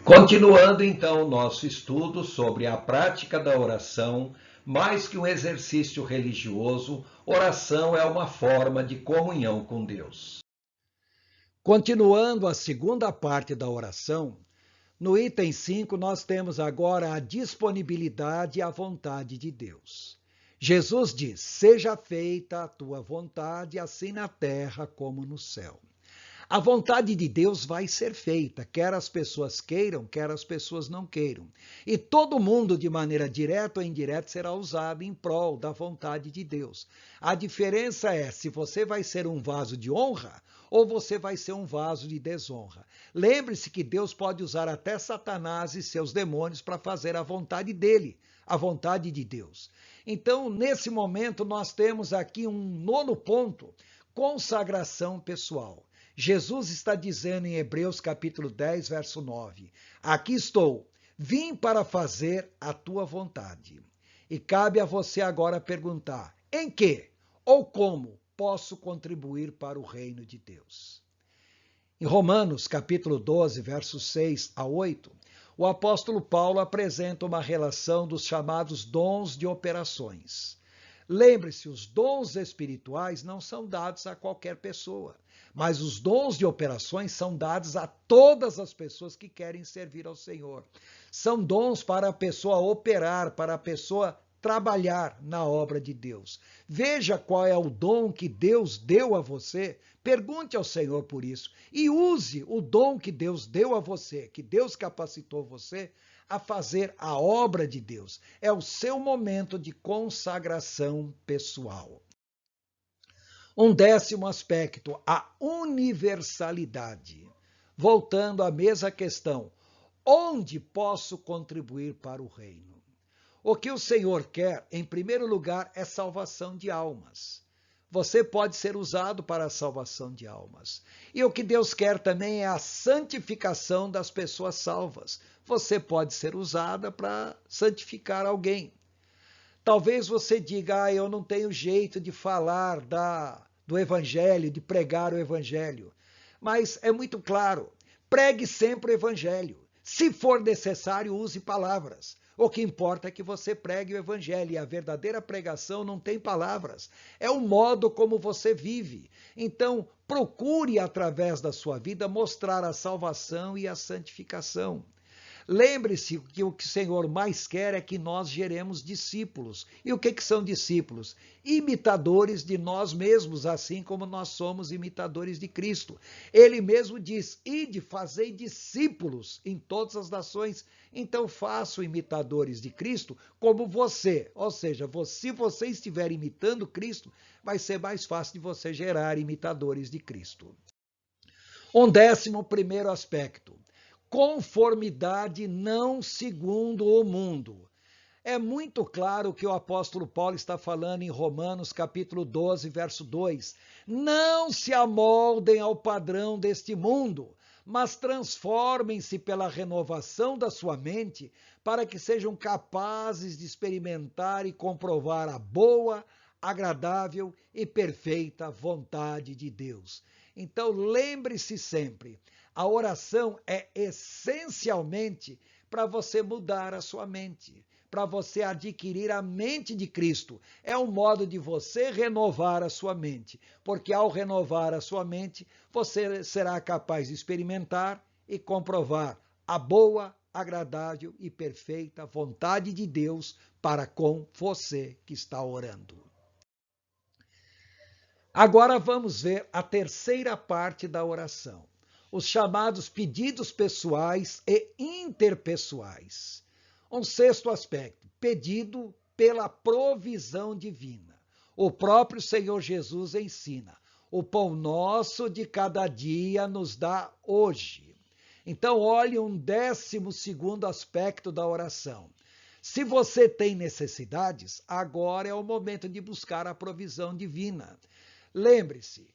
Continuando então o nosso estudo sobre a prática da oração, mais que um exercício religioso, oração é uma forma de comunhão com Deus. Continuando a segunda parte da oração, no item 5 nós temos agora a disponibilidade e a vontade de Deus. Jesus diz: seja feita a tua vontade, assim na terra como no céu. A vontade de Deus vai ser feita, quer as pessoas queiram, quer as pessoas não queiram. E todo mundo, de maneira direta ou indireta, será usado em prol da vontade de Deus. A diferença é se você vai ser um vaso de honra ou você vai ser um vaso de desonra. Lembre-se que Deus pode usar até Satanás e seus demônios para fazer a vontade dele, a vontade de Deus. Então, nesse momento, nós temos aqui um nono ponto: consagração pessoal. Jesus está dizendo em Hebreus capítulo 10, verso 9: aqui estou, vim para fazer a tua vontade. E cabe a você agora perguntar: em que ou como posso contribuir para o reino de Deus? Em Romanos capítulo 12, versos 6 a 8, o apóstolo Paulo apresenta uma relação dos chamados dons de operações. Lembre-se, os dons espirituais não são dados a qualquer pessoa, mas os dons de operações são dados a todas as pessoas que querem servir ao Senhor. São dons para a pessoa operar, para a pessoa trabalhar na obra de Deus. Veja qual é o dom que Deus deu a você, pergunte ao Senhor por isso e use o dom que Deus deu a você, que Deus capacitou você a fazer a obra de Deus. É o seu momento de consagração pessoal. Um décimo aspecto, a universalidade. Voltando à mesma questão, onde posso contribuir para o reino? O que o Senhor quer, em primeiro lugar, é salvação de almas. Você pode ser usado para a salvação de almas. E o que Deus quer também é a santificação das pessoas salvas. Você pode ser usada para santificar alguém. Talvez você diga: eu não tenho jeito de falar do evangelho, de pregar o evangelho. Mas é muito claro, pregue sempre o evangelho. Se for necessário, use palavras. O que importa é que você pregue o evangelho, e a verdadeira pregação não tem palavras. É o modo como você vive. Então, procure, através da sua vida, mostrar a salvação e a santificação. Lembre-se que o que o Senhor mais quer é que nós geremos discípulos. E o que são discípulos? Imitadores de nós mesmos, assim como nós somos imitadores de Cristo. Ele mesmo diz: ide, fazei discípulos em todas as nações. Então façam imitadores de Cristo como você. Ou seja, se você estiver imitando Cristo, vai ser mais fácil de você gerar imitadores de Cristo. Um 11º aspecto: conformidade não segundo o mundo. É muito claro que o apóstolo Paulo está falando em Romanos capítulo 12, verso 2. Não se amoldem ao padrão deste mundo, mas transformem-se pela renovação da sua mente, para que sejam capazes de experimentar e comprovar a boa, agradável e perfeita vontade de Deus. Então lembre-se sempre, a oração é essencialmente para você mudar a sua mente, para você adquirir a mente de Cristo. É um modo de você renovar a sua mente, porque ao renovar a sua mente, você será capaz de experimentar e comprovar a boa, agradável e perfeita vontade de Deus para com você que está orando. Agora vamos ver a terceira parte da oração, os chamados pedidos pessoais e interpessoais. Um 6º aspecto, pedido pela provisão divina. O próprio Senhor Jesus ensina: o pão nosso de cada dia nos dá hoje. Então, olhe um 12º aspecto da oração. Se você tem necessidades, agora é o momento de buscar a provisão divina. Lembre-se,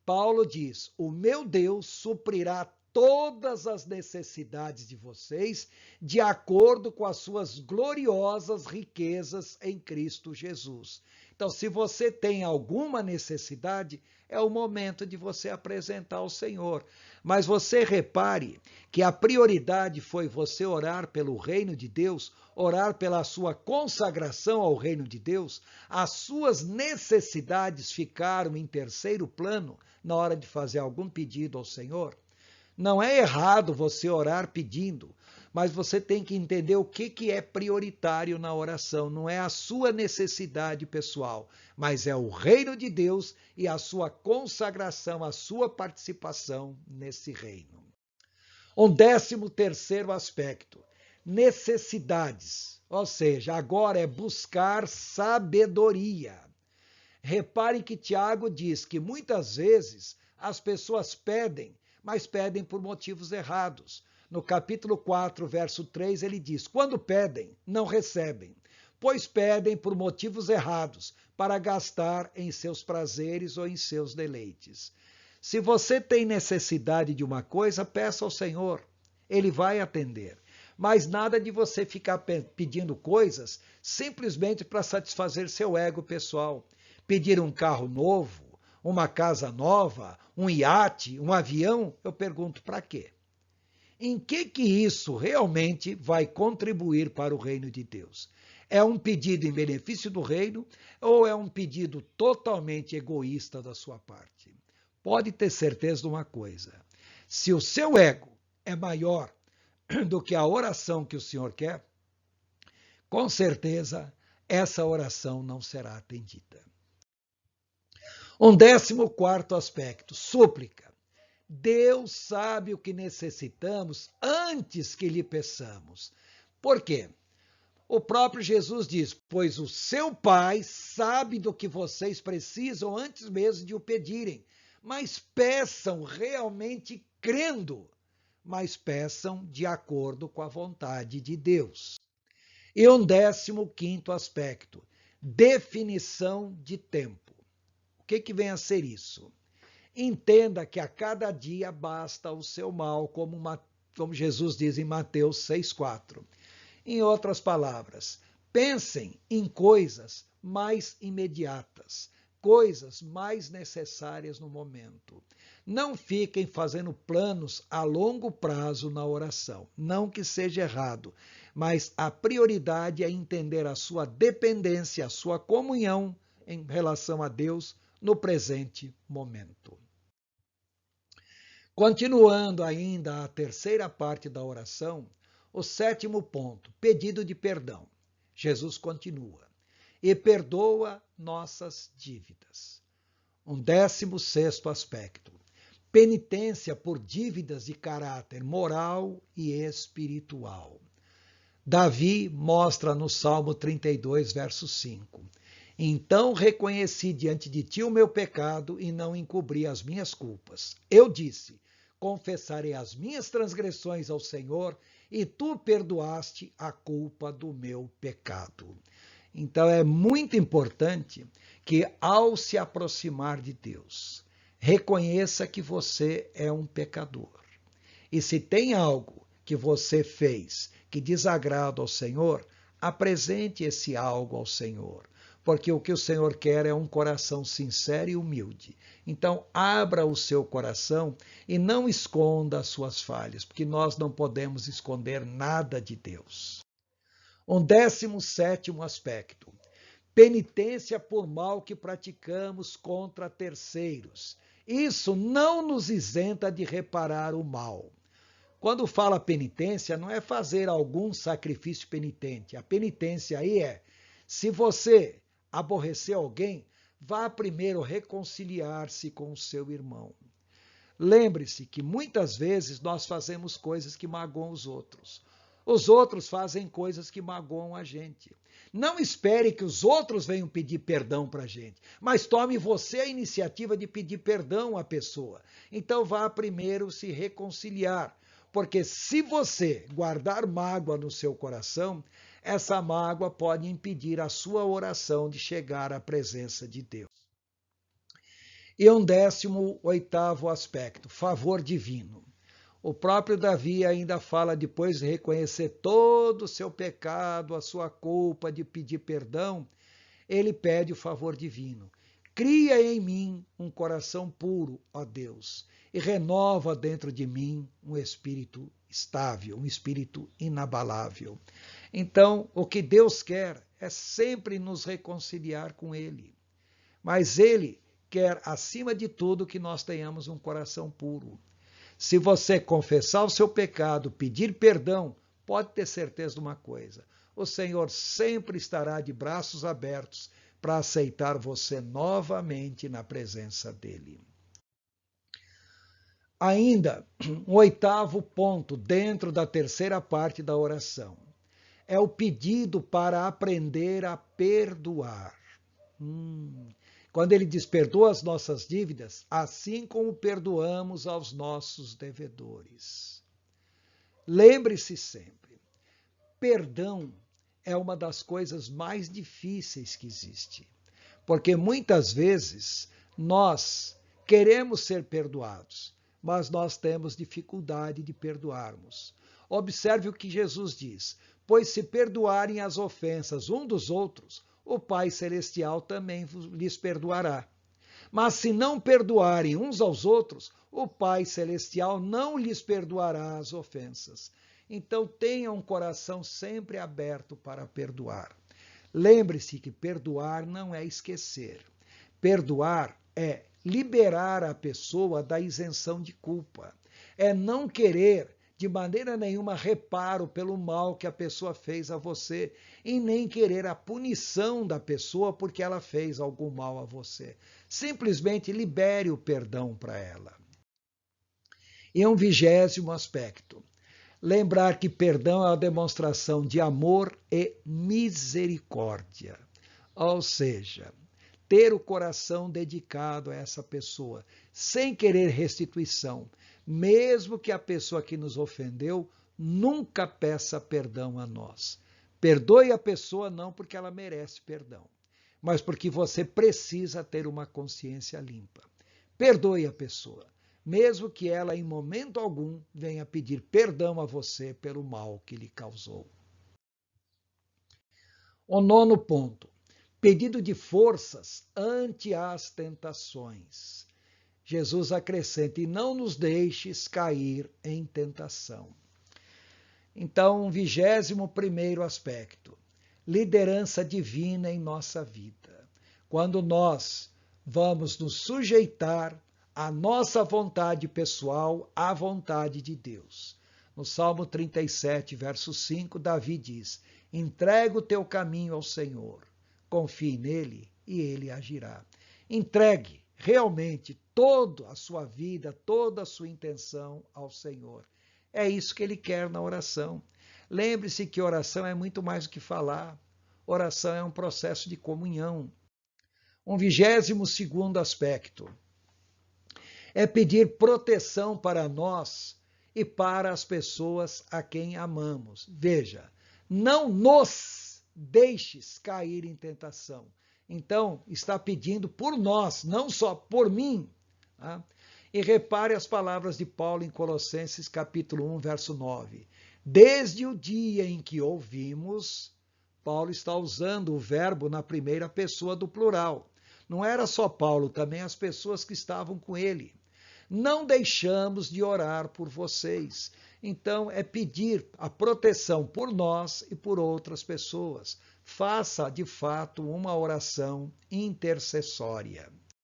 Paulo diz: o meu Deus suprirá todas as necessidades de vocês de acordo com as suas gloriosas riquezas em Cristo Jesus. Então, se você tem alguma necessidade, é o momento de você apresentar ao Senhor. Mas você repare que a prioridade foi você orar pelo reino de Deus, orar pela sua consagração ao reino de Deus. As suas necessidades ficaram em terceiro plano na hora de fazer algum pedido ao Senhor. Não é errado você orar pedindo, mas você tem que entender o que é prioritário na oração. Não é a sua necessidade pessoal, mas é o reino de Deus e a sua consagração, a sua participação nesse reino. 13º aspecto, necessidades. Ou seja, agora é buscar sabedoria. Repare que Tiago diz que muitas vezes as pessoas pedem, mas pedem por motivos errados. No capítulo 4, verso 3, ele diz: quando pedem, não recebem, pois pedem por motivos errados, para gastar em seus prazeres ou em seus deleites. Se você tem necessidade de uma coisa, peça ao Senhor, ele vai atender. Mas nada de você ficar pedindo coisas simplesmente para satisfazer seu ego pessoal. Pedir um carro novo, uma casa nova, um iate, um avião, eu pergunto para quê? Em que isso realmente vai contribuir para o reino de Deus? É um pedido em benefício do reino ou é um pedido totalmente egoísta da sua parte? Pode ter certeza de uma coisa: se o seu ego é maior do que a oração que o Senhor quer, com certeza essa oração não será atendida. 14º aspecto, súplica. Deus sabe o que necessitamos antes que lhe peçamos. Por quê? O próprio Jesus diz: pois o seu Pai sabe do que vocês precisam antes mesmo de o pedirem. Mas peçam realmente crendo, mas peçam de acordo com a vontade de Deus. E 15º aspecto, definição de tempo. O que vem a ser isso? Entenda que a cada dia basta o seu mal, como Jesus diz em Mateus 6,4. Em outras palavras, pensem em coisas mais imediatas, coisas mais necessárias no momento. Não fiquem fazendo planos a longo prazo na oração. Não que seja errado, mas a prioridade é entender a sua dependência, a sua comunhão em relação a Deus no presente momento. Continuando ainda a terceira parte da oração, o 7º ponto, pedido de perdão. Jesus continua: e perdoa nossas dívidas. 16º aspecto, penitência por dívidas de caráter moral e espiritual. Davi mostra no Salmo 32, verso 5. Então reconheci diante de ti o meu pecado e não encobri as minhas culpas. Eu disse: confessarei as minhas transgressões ao Senhor e tu perdoaste a culpa do meu pecado. Então é muito importante que, ao se aproximar de Deus, reconheça que você é um pecador. E se tem algo que você fez que desagrada ao Senhor, apresente esse algo ao Senhor. Porque o que o Senhor quer é um coração sincero e humilde. Então, abra o seu coração e não esconda as suas falhas, porque nós não podemos esconder nada de Deus. 17º aspecto, penitência por mal que praticamos contra terceiros. Isso não nos isenta de reparar o mal. Quando fala penitência, não é fazer algum sacrifício penitente. A penitência aí é, se você aborrecer alguém, vá primeiro reconciliar-se com o seu irmão. Lembre-se que muitas vezes nós fazemos coisas que magoam os outros. Os outros fazem coisas que magoam a gente. Não espere que os outros venham pedir perdão para a gente, mas tome você a iniciativa de pedir perdão à pessoa. Então vá primeiro se reconciliar, porque se você guardar mágoa no seu coração, essa mágoa pode impedir a sua oração de chegar à presença de Deus. E 18º aspecto, favor divino. O próprio Davi ainda fala, depois de reconhecer todo o seu pecado, a sua culpa, de pedir perdão, ele pede o favor divino. Cria em mim um coração puro, ó Deus, e renova dentro de mim um espírito estável, um espírito inabalável. Então, o que Deus quer é sempre nos reconciliar com Ele. Mas Ele quer, acima de tudo, que nós tenhamos um coração puro. Se você confessar o seu pecado, pedir perdão, pode ter certeza de uma coisa: o Senhor sempre estará de braços abertos para aceitar você novamente na presença dele. Ainda, um oitavo ponto dentro da terceira parte da oração é o pedido para aprender a perdoar. Quando ele diz: perdoa as nossas dívidas, assim como perdoamos aos nossos devedores. Lembre-se sempre, perdão é uma das coisas mais difíceis que existe, porque muitas vezes nós queremos ser perdoados, mas nós temos dificuldade de perdoarmos. Observe o que Jesus diz: pois se perdoarem as ofensas um dos outros, o Pai Celestial também lhes perdoará. Mas se não perdoarem uns aos outros, o Pai Celestial não lhes perdoará as ofensas. Então tenha um coração sempre aberto para perdoar. Lembre-se que perdoar não é esquecer. Perdoar é liberar a pessoa da isenção de culpa. É não querer de maneira nenhuma reparo pelo mal que a pessoa fez a você e nem querer a punição da pessoa porque ela fez algum mal a você. Simplesmente libere o perdão para ela. E um 20º aspecto: lembrar que perdão é uma demonstração de amor e misericórdia. Ou seja, ter o coração dedicado a essa pessoa, sem querer restituição, mesmo que a pessoa que nos ofendeu nunca peça perdão a nós. Perdoe a pessoa não porque ela merece perdão, mas porque você precisa ter uma consciência limpa. Perdoe a pessoa, mesmo que ela em momento algum venha pedir perdão a você pelo mal que lhe causou. O 9º ponto: pedido de forças ante as tentações. Jesus acrescenta: e não nos deixes cair em tentação. Então, 21º aspecto: liderança divina em nossa vida. Quando nós vamos nos sujeitar a nossa vontade pessoal à vontade de Deus. No Salmo 37, verso 5, Davi diz: entrega o teu caminho ao Senhor, confie nele e ele agirá. Entregue realmente toda a sua vida, toda a sua intenção ao Senhor. É isso que ele quer na oração. Lembre-se que oração é muito mais do que falar. Oração é um processo de comunhão. Um 22º aspecto é pedir proteção para nós e para as pessoas a quem amamos. Veja, não nos deixes cair em tentação. Então, está pedindo por nós, não só por mim. Tá? E repare as palavras de Paulo em Colossenses capítulo 1, verso 9. Desde o dia em que ouvimos, Paulo está usando o verbo na primeira pessoa do plural. Não era só Paulo, também as pessoas que estavam com ele. Não deixamos de orar por vocês. Então, é pedir a proteção por nós e por outras pessoas. Faça, de fato, uma oração intercessória.